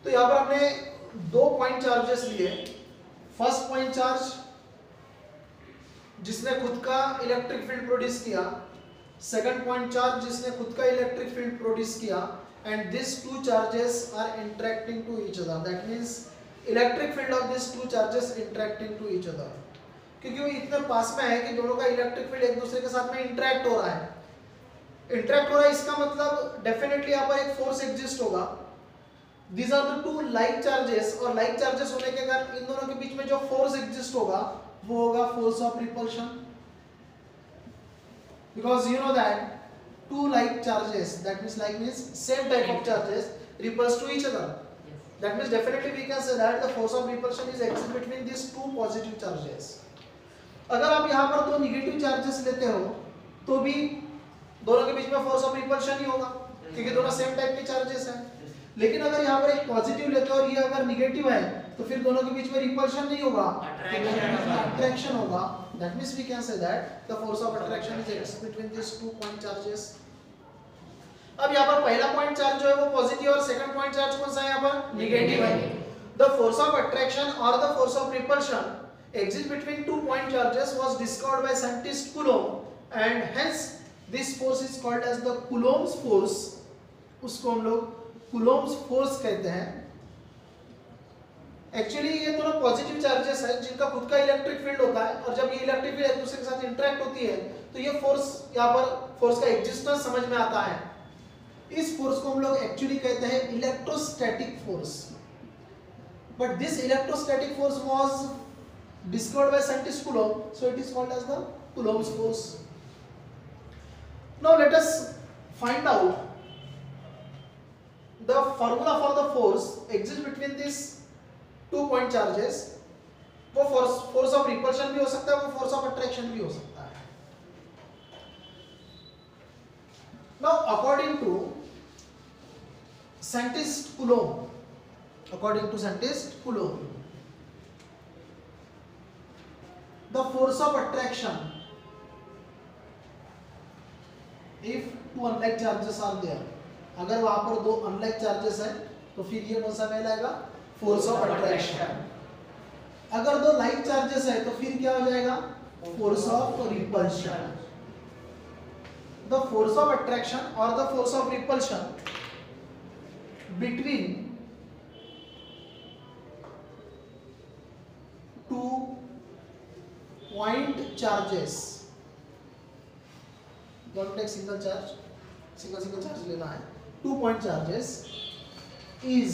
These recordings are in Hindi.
तो यहाँ पर हमने दो पॉइंट चार्जेस लिए। फर्स्ट पॉइंट चार्ज जिसने खुद का इलेक्ट्रिक फील्ड प्रोड्यूस किया, सेकंड पॉइंट चार्ज जिसने खुद का इलेक्ट्रिक फील्ड प्रोड्यूस किया, and this two charges are interacting to each other, that means electric field of this two charges interacting to each other, क्योंकि वो इतने पास में है कि दोनों का इलेक्ट्रिक फील्ड एक दूसरे के साथ में इंटरेक्ट हो रहा है। इंटरेक्ट हो रहा है इसका मतलब डेफिनेटली यहाँ पर एक फोर्स एग्जिस्ट होगा। These are the two like charges, और like charges होने के कारण इन दोनों के बीच में जो फोर्स एग्जिस्ट होगा वो होगा force of repulsion, because you know that two like charges, that means same type of charges repulse to each other. That means definitely we can say that the force of repulsion is exist between these two positive charges. अगर आप यहाँ पर दो नेगेटिव चार्जेस लेते हो तो भी दोनों के बीच में फोर्स ऑफ रिपल्शन ही होगा, क्योंकि दोनों सेम टाइप के चार्जेस हैं। लेकिन अगर यहाँ पर एक पॉजिटिव लेते हो और ये अगर निगेटिव है तो फिर दोनों के बीच में रिपल्शन नहीं होगा, अट्रैक्शन होगा। That means we can say that the force of attraction is exist between these two point charges. अब यहाँ पर पहला पॉइंट चार्ज जो है वो पॉजिटिव और सेकंड पॉइंट चार्ज कौन सा है यहाँ पर निगेटिव है। The force of attraction or the force of repulsion exists between two point charges was discovered by scientist Coulomb, and hence this force is called as the Coulomb's force. उसको हम लोग Coulomb's force कहते हैं। एक्चुअली ये दोनों पॉजिटिव चार्जेस हैं जिनका खुद का इलेक्ट्रिक फील्ड होता है, और जब ये इलेक्ट्रिक फील्ड एक दूसरे के साथ इंटरेक्ट होती है तो ये फोर्स यहाँ पर फोर्स का एग्जिस्टेंस समझ में आता है। इस फोर्स को हम लोग एक्चुअली कहते हैं electrostatic force, but this electrostatic force was discovered by scientist Coulomb, so it is called as the Coulomb's force. Now let us find out the formula for the force exists between these two point charges. वो force of repulsion भी हो सकता है, वो force of attraction भी हो सकता है। Now according to scientist Coulomb, the force of attraction, if two unlike charges are there, अगर वहां पर दो अनलाइक चार्जेस हैं तो फिर ये कौन सा कहलाएगा फोर्स ऑफ अट्रैक्शन। अगर दो लाइक चार्जेस है तो फिर क्या हो जाएगा force of repulsion. The force of attraction और the force of repulsion between two point charges, don't take single charge लेना है, two point charges is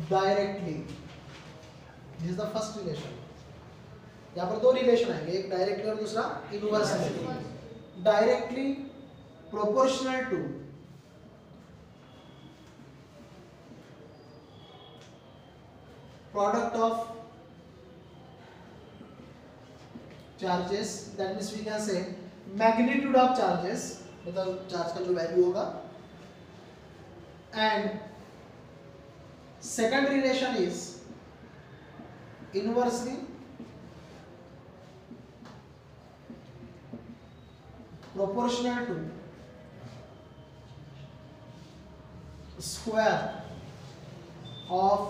directly, this is the first relation। यहाँ पर दो रिलेशन आएंगे, एक डायरेक्टली और दूसरा inversely. Directly proportional to product of charges, that means we can say magnitude of charges, मतलब चार्ज का जो वैल्यू होगा, and second relation is inversely proportional to square of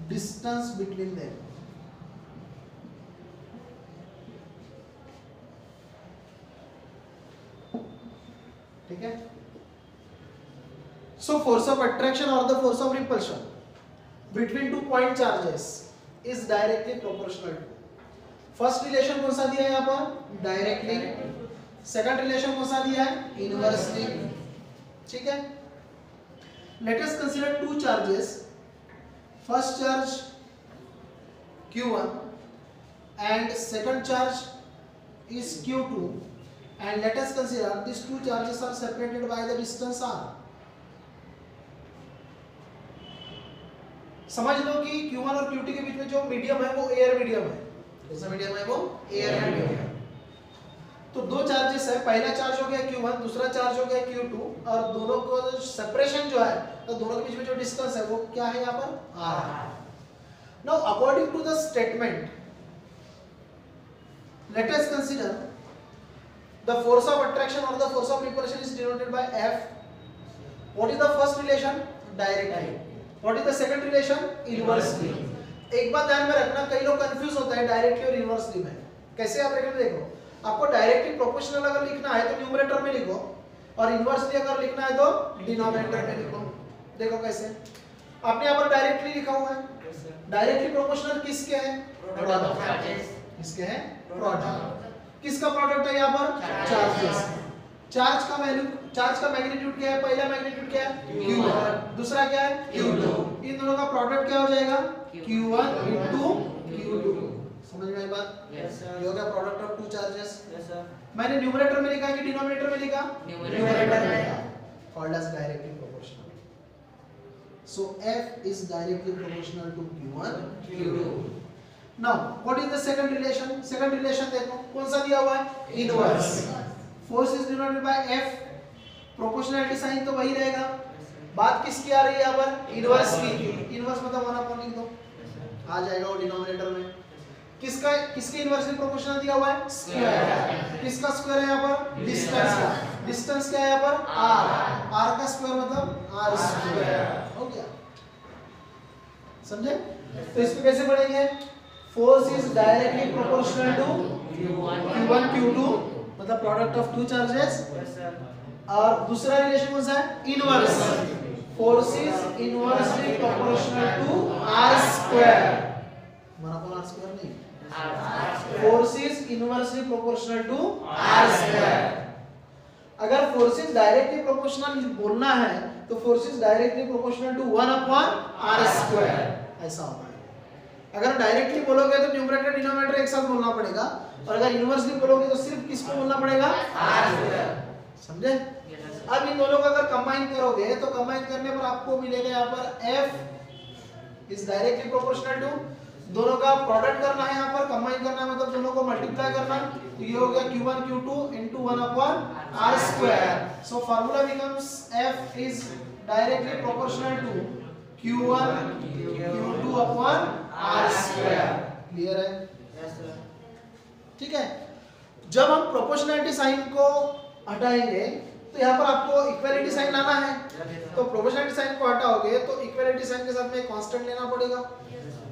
distance between them. ठीक है। सो फोर्स ऑफ अट्रैक्शन और the force of repulsion between two point charges is directly proportional to. First relation कौन सा दिया है यहाँ पर डायरेक्टली, सेकंड रिलेशन कौन सा दिया है इनवर्सली। ठीक है। Late us consider two charges, first charge Q1 and second charge is Q2, and let us consider these two charges are separated by the distance r। समझ लो कि Q1 और Q2 के बीच में जो मीडियम है वो एयर मीडियम है। कौन सा मीडियम है वो एयर मीडियम है। तो दो चार्जेस है, पहला चार्ज हो गया Q1, दूसरा चार्ज हो गया Q2, और दोनों को सेपरेशन जो है तो दोनों के बीच में जो डिस्टेंस है वो क्या है यहाँ पर r। Now according to the statement, let us consider the force of attraction or the force of repulsion is denoted by F, what is the first relation? Directly. What is the second relation? Inversely. एक बात ध्यान में रखना, कई लोग कंफ्यूज होता है डायरेक्टली और इनवर्सली में. कैसे याद रखेंगे? देखो, आपको डायरेक्टली प्रोपोर्शनल अगर लिखना है तो न्यूमरेटर में लिखो, और इनवर्सली अगर लिखना है तो डिनोमिनेटर में लिखो. देखो कैसे. आपने यहाँ पर डायरेक्टली लिखा हुआ है. डायरेक्टली प्रोपोर्शनल किसके है? प्रोडक्ट. किसके है? प्रोडक्ट. किसका प्रोडक्ट है यहाँ पर? चार्जेस. चार्ज का वैल्यू, चार्ज का मैग्नीट्यूड क्या है? पहला मैग्नीट्यूड क्या है? Q1. दूसरा क्या है? Q2. इन दोनों का प्रोडक्ट क्या हो जाएगा? Q1 into Q2. समझ में आई बात? Yes sir. ये हो गया product of two charges. Yes sir. मैंने न्यूमरेटर में लिखा है कि डिनोमिनेटर में लिखा? न्यूमरेटर में लिखा. Called as directly proportional. So F is directly proportional to Q1 Q2. Now what is the second relation? Second relation देखो कौन सा दिया हुआ है? Inverse. Force is denoted by F. Proportionality sign तो वही रहेगा. बात किसकी आ रही है यहाँ पर? इनवर्स की. इनवर्स मतलब 1/, लिख दो, आ जाएगा वो डिनोमिनेटर में. किसका, किसके इनवर्सली प्रोपोर्शनल दिया हुआ है? स्क्वायर. किसका स्क्वायर है यहाँ पर? डिस्टेंस का. डिस्टेंस क्या है यहाँ पर? r. r का स्क्वायर मतलब r स्क्वायर. हो गया, समझे? तो इस पे कैसे पढ़ेंगे? Force is directly proportional to Q1 Q2 मतलब product of two charges. Yes sir. और दूसरा रिलेशन कौन सा है? Inverse. Force is inversely proportional to r square. हमारा कौन r स्क्वायर नहीं? Force is inversely proportional to r square. अगर फोर्स इज डायरेक्टली प्रोपोर्शनल बोलना है तो force is directly proportional to 1/r square. ऐसा होता है. अगर डायरेक्टली बोलोगे तो न्यूमरेटर डिनोमिनेटर एक साथ बोलना पड़ेगा, और अगर इनवर्सली बोलोगे तो सिर्फ किसको बोलना पड़ेगा? r square. समझे? अब इन दोनों को अगर कंबाइन करोगे तो कंबाइन करने पर आपको मिलेगा यहाँ पर F is directly proportional to, दोनों का प्रोडक्ट करना है, यहाँ पर कंबाइन करना है मतलब दोनों को मल्टीप्लाई करना. तो ये हो गया Q1 Q2 into 1/r square. So formula becomes F is directly proportional to Q1 Q2/r square. Clear है? Yes sir. ठीक है. जब हम प्रोपोर्शनैलिटी साइन को हटाएंगे तो यहाँ पर आपको इक्वालिटी साइन लाना है. तो प्रोपोर्शनैलिटी साइन को हटाओगे तो इक्वालिटी साइन के साथ में एक कांस्टेंट लेना पड़ेगा.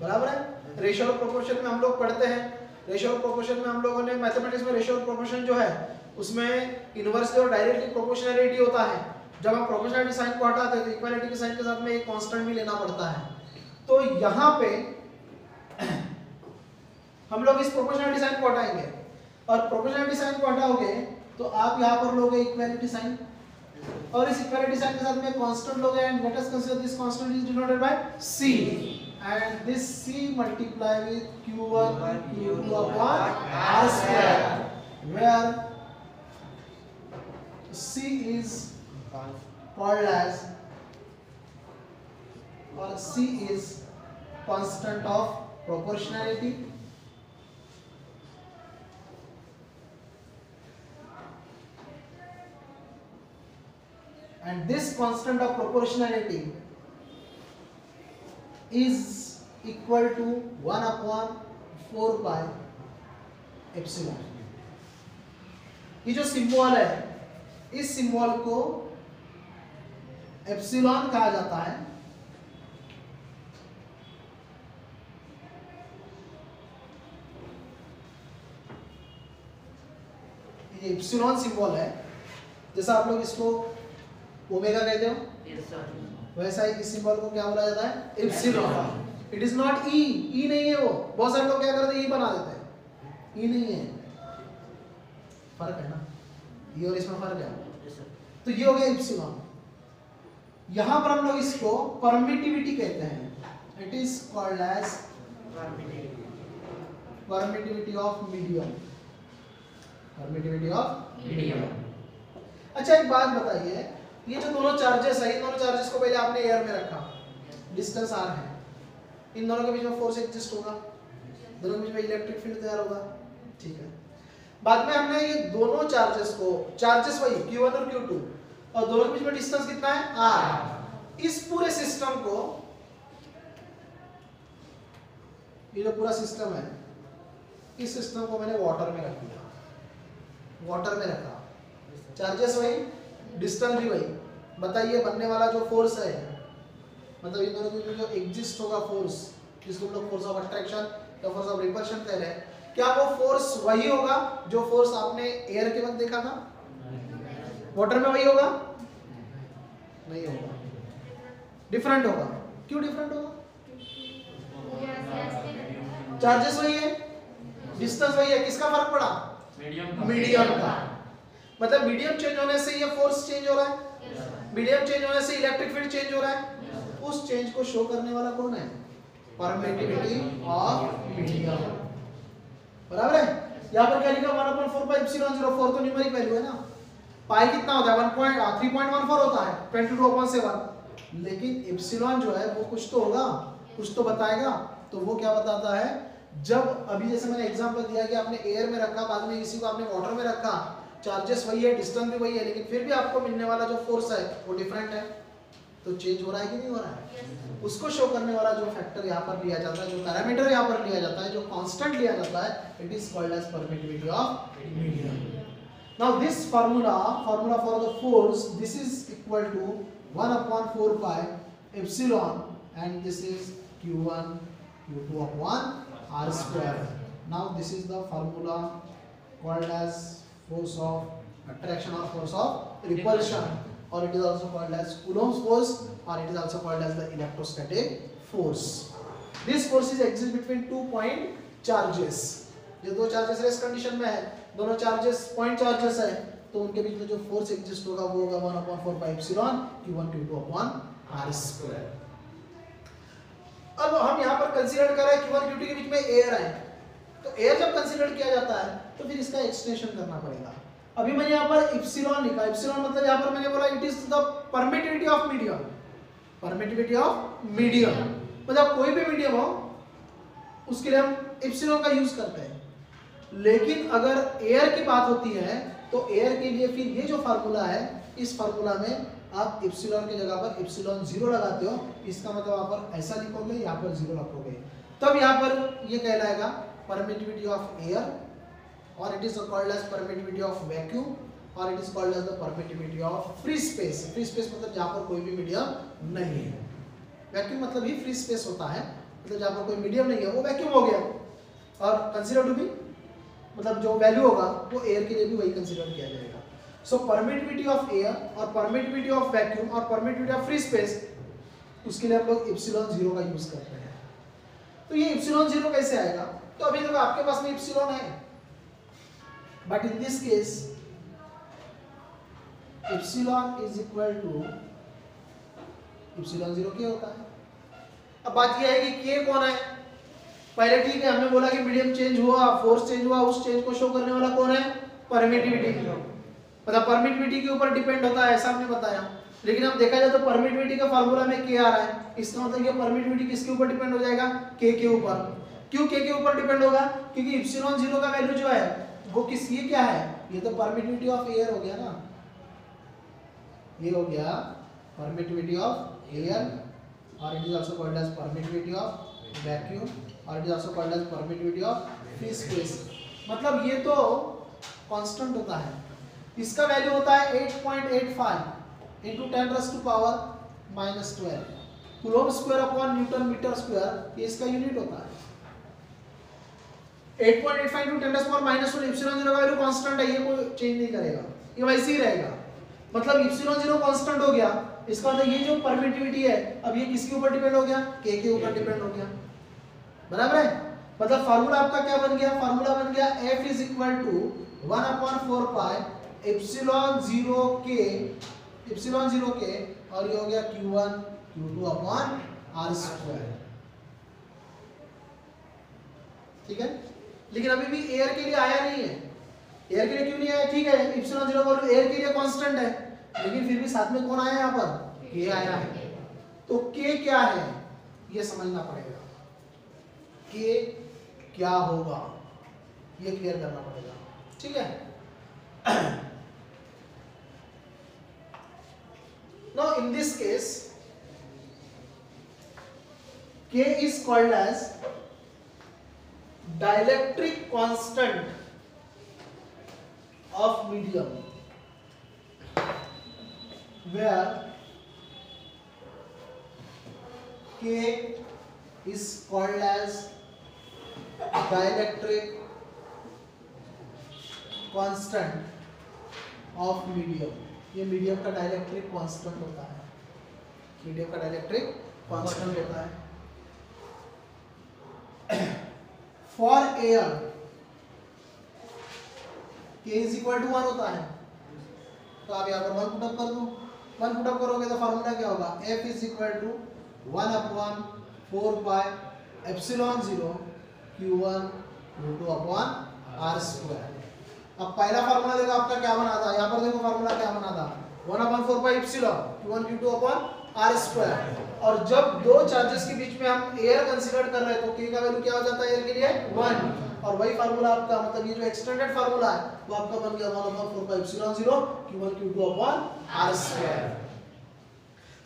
बराबर है? रेशियो ऑफ प्रोपोर्शन में हम लोग पढ़ते हैं. रेशियो ऑफ प्रोपोर्शन में हम लोगों ने मैथमेटिक्स में रेशियो ऑफ प्रोपोर्शन जो है उसमें इनवर्सली और डायरेक्टली प्रोपोर्शनैलिटी होता है. जब हम प्रोपोर्शनैलिटी साइन को हटाते हैं तो इक्वालिटी के साइन के साथ में एक कांस्टेंट भी लेना पड़ता है. तो यहाँ पे हम लोग इस प्रोपोर्शनैलिटी साइन को हटाएंगे, और प्रोपोर्शनैलिटी साइन को हटाओगे तो आप यहाँ पर लोगे इक्वालिटी साइन, और इस इक्वालिटी साइन के साथ में कांस्टेंट लोगे. And let us consider this constant is denoted by c, and this c multiply with Q1 Q2/r square, where c is called as, or c is constant of proportionality. And this constant of proportionality is equal to 1/4 pi epsilon. ये जो सिंबल है, इस सिंबल को एप्सिलॉन कहा जाता है. ये एप्सिलॉन सिंबल है. जैसा आप लोग इसको ओमेगा कहते हो, यस सर. वैसा ही इस सिंबल को क्या बोला जाता है? एप्सिलॉन. इट इज नॉट ई. ई नहीं है वो. बहुत सारे लोग क्या करते हैं? ई बना देते हैं. ई नहीं है. फर्क है ना, ये और इसमें फर्क है. Yes sir. तो ये हो गया एप्सिलॉन. यहाँ पर हम लोग इसको परमिटिविटी कहते हैं. It is called as permittivity of medium. Permittivity of medium. अच्छा एक बात बताइए, ये जो दोनों चार्जेस है, इन दोनों चार्जेस को पहले आपने एयर में रखा, डिस्टेंस r है, इन दोनों के बीच में फोर्स एग्जिस्ट होगा, दोनों के बीच में इलेक्ट्रिक फील्ड तैयार होगा. ठीक है. बाद में हमने ये दोनों चार्जेस को, चार्जेस वही Q1 और Q2, और दोनों के बीच में डिस्टेंस कितना है? r. इस पूरे सिस्टम को, ये जो पूरा सिस्टम है, इस सिस्टम को मैंने वाटर में रख दिया. वाटर में रखा, चार्जेस वही, डिस्टेंस भी वही, बताइए बनने वाला जो फोर्स है, मतलब इन दोनों के बीच में जो एग्जिस्ट होगा फोर्स, जिसको हम लोग फोर्स ऑफ अट्रैक्शन या फोर्स ऑफ रिपल्शन कह रहे हैं, क्या वो फोर्स वही होगा जो फोर्स आपने एयर के वक्त देखा था? वाटर में वही होगा? नहीं होगा, डिफरेंट होगा। क्यों डिफरेंट होगा? चार्जेस वही है, डिस्टेंस वही है, किसका फर्क पड़ा? मीडियम का। मतलब मीडियम चेंज होने से ये फोर्स चेंज हो रहा है, मीडियम चेंज होने से इलेक्ट्रिक फील्ड चेंज हो रहा है। उस चेंज को शो करने वाला कौन है? Permittivity of medium. बराबर है। यहाँ पर क्या लिखा 1/4 पाई एप्सिलॉन 0, 4 तो न्यूमेरिक वैल्यू है ना, पाई कितना होता है 3.14 होता है 22/7, लेकिन एप्सिलॉन जो है वो कुछ तो होगा, कुछ तो बताएगा। तो वो क्या बताता है, जब अभी जैसे मैंने एग्जांपल दिया कि आपने एयर में रखा, बाद में इसी को आपने वाटर में रखा, चार्जेस वही है, डिस्टेंस भी वही है, लेकिन फिर भी आपको मिलने वाला जो फोर्स है वो डिफरेंट है। तो चेंज हो रहा है कि नहीं हो रहा है? उसको शो करने वाला जो फैक्टर यहाँ पर लिया जाता है, जो पैरामीटर यहाँ पर लिया जाता है, जो कांस्टेंट लिया जाता है, it is called as permittivity of medium. Now this formula for the force, this is equal to 1/4 pi epsilon and this is q1 q2 upon r square. Now this is the formula called as force of attraction or force of repulsion, or it is also called as Coulomb's force, or it is also called as the electrostatic force. This force is exists between 2 point charges. ये दो चार्जेस रेस्ट कंडीशन में है, दोनों चार्जेस पॉइंट चार्जेस है, तो उनके बीच में जो फोर्स एग्जिस्ट होगा वो होगा 1/4 pi epsilon q1 q2 upon r square. अब हम यहाँ पर कंसीडर कर रहे हैं q1 q2 के बीच में एयर है, तो एयर जब कंसीडर किया जाता है तो फिर इसका एक्सटेंशन करना पड़ेगा। अभी मैंने यहाँ पर एप्सिलॉन लिखा, एप्सिलॉन मतलब यहाँ पर मैंने बोला it is the permittivity of medium, permittivity of medium, मतलब कोई भी मीडियम हो उसके लिए हम एप्सिलॉन का यूज करते हैं। लेकिन अगर एयर की बात होती है तो एयर के लिए फिर ये जो फार्मूला है, इस फार्मूला में आप एप्सिलॉन की जगह पर एप्सिलॉन 0 लगाते हो, इसका मतलब आप पर ऐसा लिखोगे, यहाँ पर 0 रखोगे, तब यहाँ पर ये कहलाएगा परमिटिविटी ऑफ एयर, और it is called as permittivity of vacuum, और it is called as the permittivity of free space. Free space मतलब जहाँ पर कोई भी मीडियम नहीं है। वैक्यूम मतलब ही फ्री स्पेस होता है, मतलब जहाँ पर कोई मीडियम नहीं है वो वैक्यूम हो गया। और कंसीडर टू बी मतलब जो वैल्यू होगा वो एयर के लिए भी वही कंसीडर किया जाएगा। सो परमिटिविटी ऑफ एयर और परमिटिविटी ऑफ वैक्यूम और परमिटिविटी ऑफ फ्री स्पेस, उसके लिए हम लोग एप्सिलॉन 0 का यूज करते हैं। तो ये एप्सिलॉन 0 कैसे आएगा? तो अभी देखो आपके पास में एप्सिलॉन है, but in this case epsilon is equal to epsilon 0 क्या होता है। अब बात यह है कि के कौन है। पहले ठीक है हमने बोला कि मीडियम चेंज हुआ, फोर्स चेंज हुआ, उस चेंज को शो करने वाला कौन है? परमिटिविटी। मतलब परमिटिविटी के ऊपर डिपेंड होता है ऐसा हमने बताया। लेकिन अब देखा जाए तो परमिटिविटी का फार्मूला में के आ रहा है, इसका मतलब ये परमिटिविटी किसके ऊपर डिपेंड हो जाएगा? के ऊपर। क्यों के ऊपर डिपेंड होगा? क्योंकि एप्सिलॉन 0 का वैल्यू जो है वो किस, ये क्या है? ये तो परमिटिविटी ऑफ एयर हो गया ना, ये हो गया परमिटिविटी ऑफ एयर, और it is also called as permittivity of vacuum, और it is also called as permittivity of free space. मतलब ये तो कांस्टेंट होता है, इसका वैल्यू होता है 8.85 into 10⁻⁻12 coulomb square upon newton metre square, ये इसका यूनिट होता है। 8.85 into 10⁻⁻12 एप्सिलॉन 0 का वैल्यू कांस्टेंट है, ये कोई चेंज नहीं करेगा, ये वैसे ही रहेगा। मतलब एप्सिलॉन 0 कांस्टेंट हो गया, इसका मतलब ये जो परमिटिविटी है अब ये किसके ऊपर डिपेंड हो गया? के ऊपर डिपेंड हो गया। बराबर है। मतलब फार्मूला आपका क्या बन गया? फार्मूला बन गया F is equal to 1/4 pi epsilon 0 के, और ये हो गया q1 q2 upon r square. ठीक है, लेकिन अभी भी एयर के लिए आया नहीं है। एयर के लिए क्यों नहीं आया? ठीक है एप्सिलॉन 0 का एयर के लिए कांस्टेंट है, लेकिन फिर भी साथ में कौन आया यहाँ पर? के आया है। तो के क्या है ये समझना पड़ेगा, के क्या होगा ये क्लियर करना पड़ेगा। ठीक है। Now in this case K is called as dielectric constant of medium, where K is called as dielectric constant of medium. ये मीडियम का डाइलेक्ट्रिक कांस्टेंट होता है, मीडियम का डाइलेक्ट्रिक कांस्टेंट होता है. For air K is equal to 1 होता है, तो आप यहाँ पर 1 पुटअप कर दो. 1 पुटअप करोगे तो फार्मूला क्या होगा, F is equal to 1/4 pi epsilon 0 Q1 Q2 upon R square. अब पहला फार्मूला देखो आपका क्या बना था, यहाँ पर देखो फार्मूला क्या बना था, 1/4 pi epsilon Q1 Q2 upon R square. और जब दो चार्जेस के बीच में हम एयर कंसीडर कर रहे हैं तो K का वैल्यू क्या हो जाता है एयर के लिए 1. और वही फार्मूला आपका मतलब ये जो एक्सटेंडेड फार्मूला है वो आपका बन गया 1/4 pi epsilon 0 Q1 Q2 upon R square.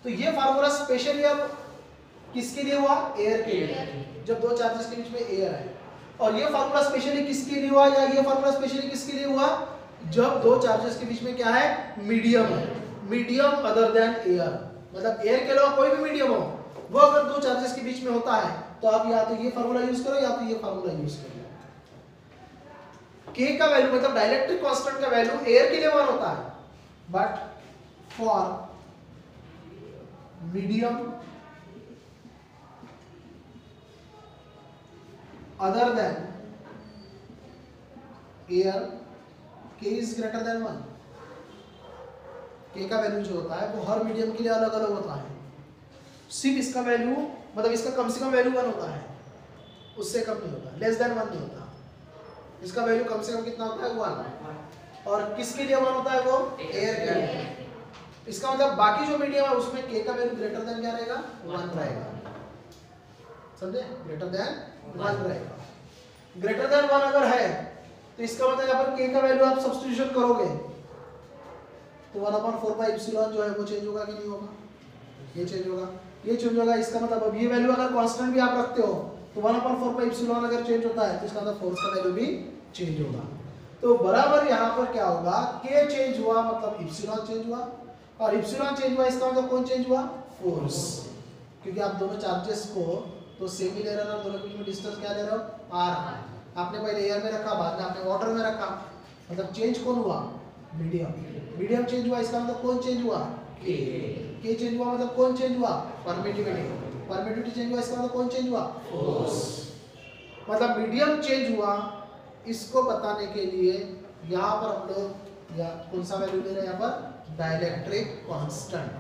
तो ये फार्मूला स्पेशली अब किसके लिए हुआ, एयर के लिए, जब दो चार्जेस के बीच में एयर है. और ये फार्मूला स्पेशली किसके लिए हुआ, या ये फार्मूला स्पेशली किसके लिए हुआ, जब दो चार्जेस के बीच में क्या है, मीडियम है. मीडियम अदर देन एयर, मतलब एयर के अलावा कोई भी मीडियम हो वो अगर दो चार्जेस के बीच में होता है तो आप या तो ये फार्मूला यूज करो या तो ये फार्मूला यूज करो. K का वैल्यू मतलब डाइलेक्ट्रिक कांस्टेंट का वैल्यू एयर के लिए 1 होता है, but for medium other than air K is greater than 1. K का वैल्यू जो होता है वो हर मीडियम के लिए अलग अलग होता है. सिर्फ इसका वैल्यू मतलब इसका कम से कम वैल्यू 1 होता है, उससे कम नहीं होता, लेस देन 1 नहीं होता. इसका वैल्यू कम से कम कितना होता है 1. और किसके लिए 1 होता है वो, एयर के लिए. इसका मतलब बाकी जो मीडियम है उसमें K का वैल्यू ग्रेटर देन क्या रहेगा, 1 रहेगा. समझे, ग्रेटर देन 1 रहेगा. ग्रेटर देन 1 अगर है तो इसका मतलब यहाँ पर K का वैल्यू आप सब्स्टिट्यूशन करोगे तो 1/4 पाई एप्सिलॉन जो है वो चेंज होगा कि नहीं होगा, ये चेंज होगा, ये चेंज होगा. इसका मतलब अब ये वैल्यू अगर कांस्टेंट भी आप रखते हो तो 1/4 पाई एप्सिलॉन अगर चेंज होता है तो इसका मतलब फोर्स का वैल्यू भी चेंज होगा. तो बराबर यहाँ पर क्या होगा, K चेंज हुआ मतलब एप्सिलॉन चेंज हुआ, और एप्सिलॉन चेंज हुआ इसका मतलब कौन चेंज हुआ, फोर्स. क्योंकि आप दोनों चार्जेस को तो सेम ही ले रहे हो, दोनों के बीच में डिस्टेंस क्या ले रहे हो, r. आपने पहले एयर में रखा, बाद में आपने वाटर में रखा, मतलब चेंज कौन हुआ, मीडियम. मीडियम चेंज हुआ इसका मतलब कौन चेंज हुआ, K. K चेंज हुआ मतलब कौन चेंज हुआ, परमिटिविटी. परमिटिविटी चेंज हुआ इसका मतलब कौन चेंज हुआ, फोर्स. मतलब मीडियम चेंज हुआ, इसको बताने के लिए यहाँ पर हम लोग या कौन सा वैल्यू ले रहे हैं, यहाँ पर dielectric constant.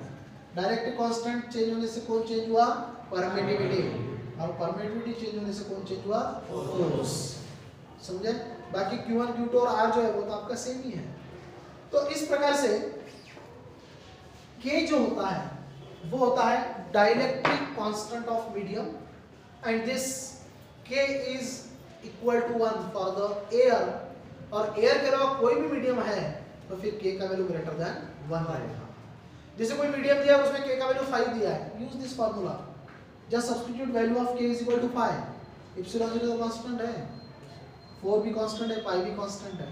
Dielectric constant change होने से कौन चेंज हुआ, परमिटिविटी. और परमिटिविटी चेंज होने से कौन चेंज हुआ, फोर्स. समझे. बाकी Q1 Q2 और R जो है वो तो आपका सेम ही है. तो इस प्रकार से K जो होता है वो होता है dielectric constant of medium, and this K is equal to 1 for the air. और एयर के अलावा कोई भी मीडियम है तो फिर K का वैल्यू ग्रेटर देन 1 रहेगा. जैसे कोई मीडियम दिया है उसमें K का वैल्यू 5 दिया है, use this formula, just substitute value of K is equal to 5. Epsilon 0 तो कांस्टेंट है, 4 भी कांस्टेंट है, पाई भी कांस्टेंट है.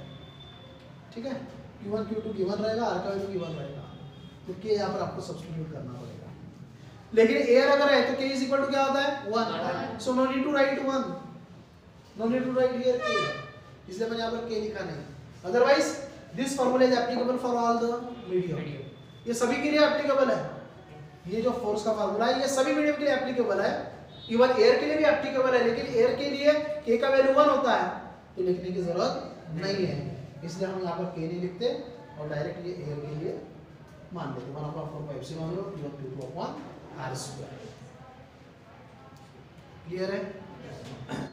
ठीक है, Q1 Q2 गिवन रहेगा, R का वैल्यू गिवन रहेगा, तो K यहाँ पर आपको सब्स्टिट्यूट करना पड़ेगा. लेकिन एयर अगर है तो K इज इक्वल टू क्या होता है, 1. So no need to write 1, no need to write here K, इसलिए मैंने यहाँ पर K लिखा नहीं. Otherwise this formula is applicable for all the medium. ये सभी के लिए एप्लीकेबल है. ये जो फोर्स का फार्मूला है ये सभी मीडियम के लिए एप्लीकेबल है, इवन एयर के लिए भी एप्लीकेबल है. लेकिन एयर के लिए K का वैल्यू 1 होता है तो लिखने की जरूरत नहीं है, इसलिए हम यहाँ पर K नहीं लिखते और डायरेक्ट ये एयर के लिए मान लेते 1/4 pi epsilon 0 Q1 Q2 upon R square. Clear है.